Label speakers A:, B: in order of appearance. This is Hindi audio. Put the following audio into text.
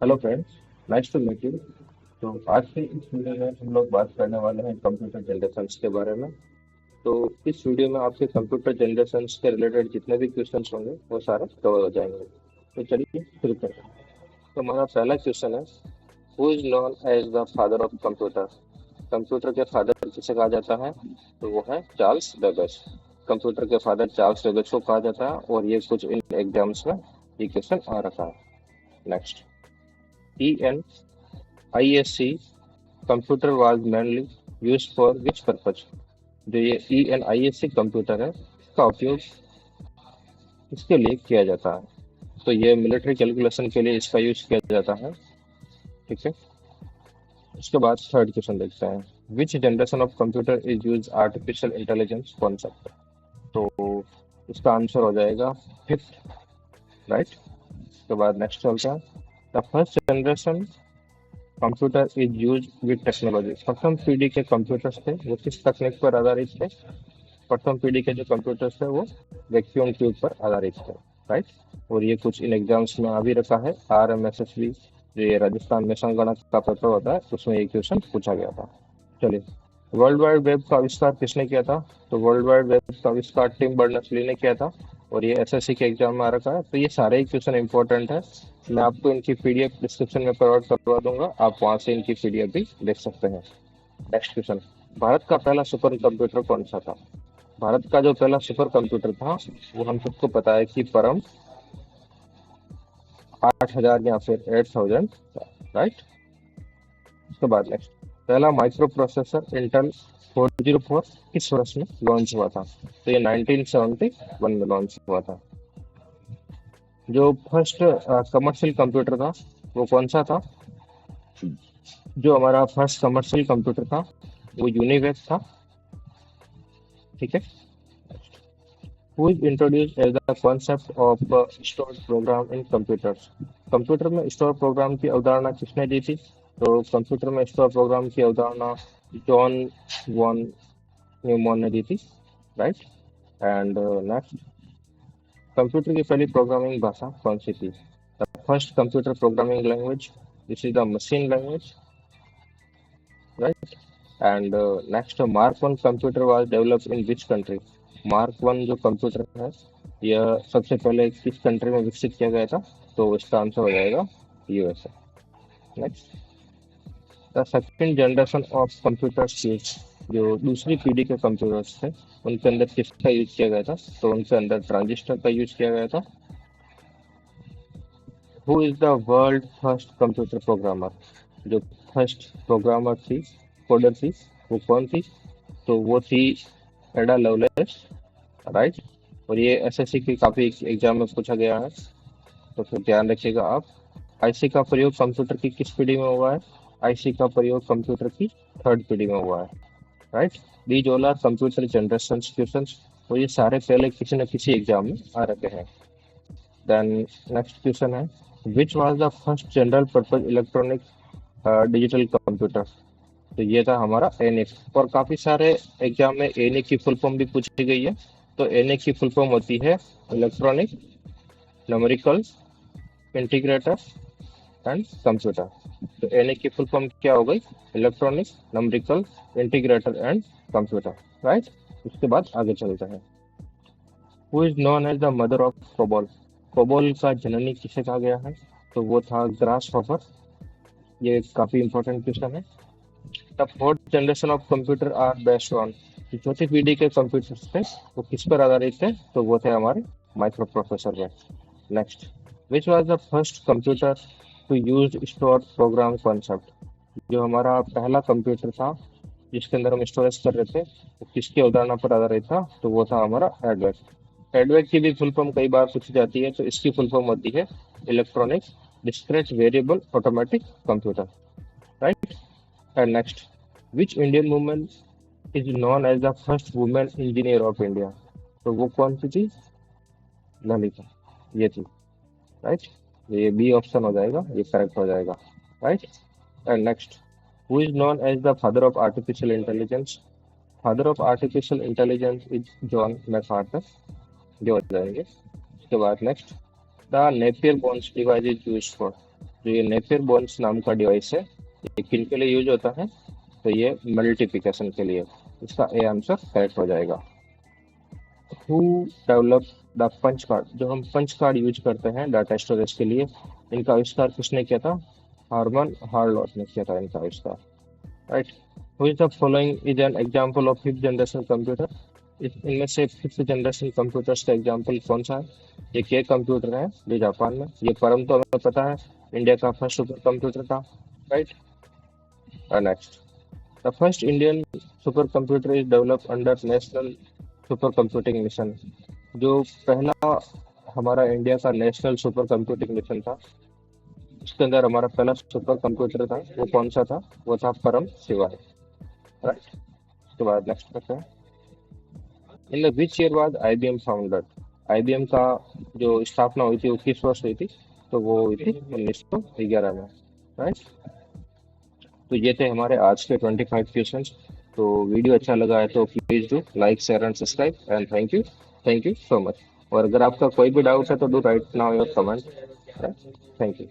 A: Hello friends, nice to meet you. तो आज के इस वीडियो में हम लोग बात करने वाले हैं कंप्यूटर जनरेशन्स के बारे में। तो इस वीडियो में आपके कंप्यूटर जनरेशन्स के रिलेटेड जितने भी क्वेश्चंस होंगे वो सारे कवर हो जाएंगे। तो चलिए शुरू करते हैं। तो हमारा पहला क्वेश्चन है, who is known as the father of computer. Computer के फादर किसे कहा जाता है? तो वो है चार्ल्स बेबेज। कंप्यूटर के फादर चार्ल्स बेबेज को कहा जाता है और ये कुछ इन एग्जाम्स में ये क्वेश्चन आ रखा है। Next, EN ISC computer was mainly use for which purpose. जो ये ENISC कंप्यूटर है इसका उपयोग इसके लिए किया जाता है। तो ये मिलिट्री कैलकुलेशन के लिए इसका यूज किया जाता है। ठीक है। उसके बाद थर्ड क्वेश्चन देखते हैं, विच generation of computer is use artificial intelligence concept. तो इसका आंसर हो जाएगा फिफ्थ, राइट। उसके बाद नेक्स्ट चलता है, the first generation computer is use with technology. प्रथम पीढ़ी के कंप्यूटर्स थे वो किस तकनीक पर आधारित थे? प्रथम पीढ़ी के जो कंप्यूटर्स थे वो वैक्यूम ट्यूब पर आधारित थे, राइट। और ये कुछ इन एग्जाम्स में आ भी रखा है, RMSSB जो ये राजस्थान मिशन गणित का पेपर होता है उसमें ये क्वेश्चन पूछा गया था। चलिए, वर्ल्ड वाइड वेब का आविष्कार किसने किया था? तो वर्ल्ड वाइड वेब का आविष्कार टिम बर्नर्स-ली ने किया था और ये SSC के एग्जाम में आ रखा है। तो ये सारे ही क्वेश्चन इंपॉर्टेंट है। मैं आपको इनकी PDF डिस्क्रिप्शन में प्रोवाइड करवा दूंगा, आप वहां से इनकी PDF भी देख सकते हैं। नेक्स्ट क्वेश्चन, भारत का पहला सुपर कंप्यूटर कौन सा था? भारत का जो पहला सुपर कंप्यूटर था वो हम सबको पता है कि परम 8000 या फिर 8000, राइट। उसके बाद नेक्स्ट, पहला माइक्रो प्रोसेसर इंटेल 404 किस वर्ष में लॉन्च हुआ था? तो ये 1971 में लॉन्च हुआ था। जो फर्स्ट कमर्शियल कंप्यूटर था वो कौन सा था? जो हमारा फर्स्ट कमर्शियल कंप्यूटर था वो यूनिवेक था। ठीक है। Who is introduced as the concept of stored program in computers? Computer में स्टोर प्रोग्राम की अवधारणा किसने दी थी? तो कंप्यूटर में स्टोर प्रोग्राम की अवधारणा जॉन वॉन न्यूमैन ने दी थी, राइट। एंड नेक्स्ट, कंप्यूटर की पहली प्रोग्रामिंग भाषा कौन सी थी? The first computer programming language, this is the machine language, right. And next, mark one computer was developed in which country. Mark one जो कंप्यूटर है यह सबसे पहले किस कंट्री में विकसित किया गया था? तो इसका आंसर हो जाएगा USA। Next, the second generation of computers use, जो दूसरी पीढ़ी के कंप्यूटर्स थे उनके अंदर किसका यूज किया गया था? तो उनके अंदर ट्रांजिस्टर का यूज किया गया था। Who is the world first computer programmer, जो फर्स्ट प्रोग्रामर थी, कोडर थी, वो कौन थी? तो वो थी एडा लवलेस, राइट। और ये SSC की काफी एग्जाम में पूछा गया है, तो फिर ध्यान रखिएगा आप। IC का प्रयोग कंप्यूटर की किस पीढ़ी में हुआ है? IC का प्रयोग कंप्यूटर की थर्ड पीढ़ी में हुआ है, right. These all are computer generation question, और ये सारे पहले किसी न किसी एग्जाम में आ रखे हैं। देन नेक्स्ट क्वेश्चन है, विच was the first general purpose electronic digital computer. तो ये था हमारा ENIAC। और काफी सारे एग्जाम में ENIAC की फुल फॉर्म भी पूछी गई है। तो ENIAC की फुल फॉर्म होती है electronic numerical integrator and computer. तो ENIAC की फुल फॉर्म क्या हो गई? Electronic numerical integrator and computer, right. उसके बाद आगे चलते हैं, who is known as the mother of COBOL. COBOL का जननी किसे कहा गया है? तो वो था ग्रास हॉपर। ये काफी इंपॉर्टेंट क्वेश्चन है। The fourth generation of computer are based on, जो चौथी पीढ़ी के कंप्यूटर्स थे वो किस पर आधारित थे? तो वो थे हमारे माइक्रो प्रोसेसर पे। Next, which was the first computer to use store program concept. जो हमारा पहला कंप्यूटर था जिसके अंदर हम स्टोरेज कर रहे थे वो किसकी अवधारणा पर आधारित था? तो वो था हमारा एडवेक। एडवेक की भी फुल फॉर्म कई बार पूछी जाती है, तो इसकी फुल फॉर्म होती है electronic discrete variable automatic computer, right. And next, which Indian woman is known as the first woman engineer of India। तो वो कौन सी थी? ललिता, ये थी, राइट। ये बी ऑप्शन हो जाएगा, ये करेक्ट हो जाएगा, right. And next, who is known as the father of artificial intelligence. Father of artificial intelligence is John McArthur, जो हो जाएंगे। उसके बाद next, the Napier bones device is use for. जो ये नेपियर बोन्स नाम का डिवाइस है, ये किन के लिए यूज होता है? तो ये मल्टीप्लिकेशन के लिए। इसका ए आंसर करेक्ट हो जाएगा। Who develop the punch card? जो हम पंच कार्ड यूज करते हैं डाटा स्टोरेज के लिए, इनका आविष्कार किसने किया था? हार्मन हार्लॉट ने किया था इनका आविष्कार, right. Who is the following is an example of fifth generation computer? इनमें से फिफ्थ जनरेशन कंप्यूटर्स का एग्जांपल कौन सा है? ये के कंप्यूटर है जो जापान में, ये परम तो हमें पता है इंडिया का फर्स्ट सुपर कंप्यूटर था, right. Next, the first Indian super computer is developed under national super computing mission. जो पहला हमारा इंडिया का नेशनल सुपर कंप्यूटिंग मिशन था, उसके अंदर हमारा पहला सुपर कंप्यूटर था, वो कौन सा था? वो था परम शिवाय, राइट। उसके बाद नेक्स्ट करते हैं, in the which year was IBM founded? IBM का जो स्थापना हुई थी वो किस वर्ष हुई थी? तो वो हुई थी 1911 में, राइट। तो ये थे हमारे आज के 25 क्वेश्चंस। तो वीडियो अच्छा लगा है तो please do like share and subscribe and thank you so much. और अगर आपका कोई भी डाउट है तो do right now your comment, right. Thank you.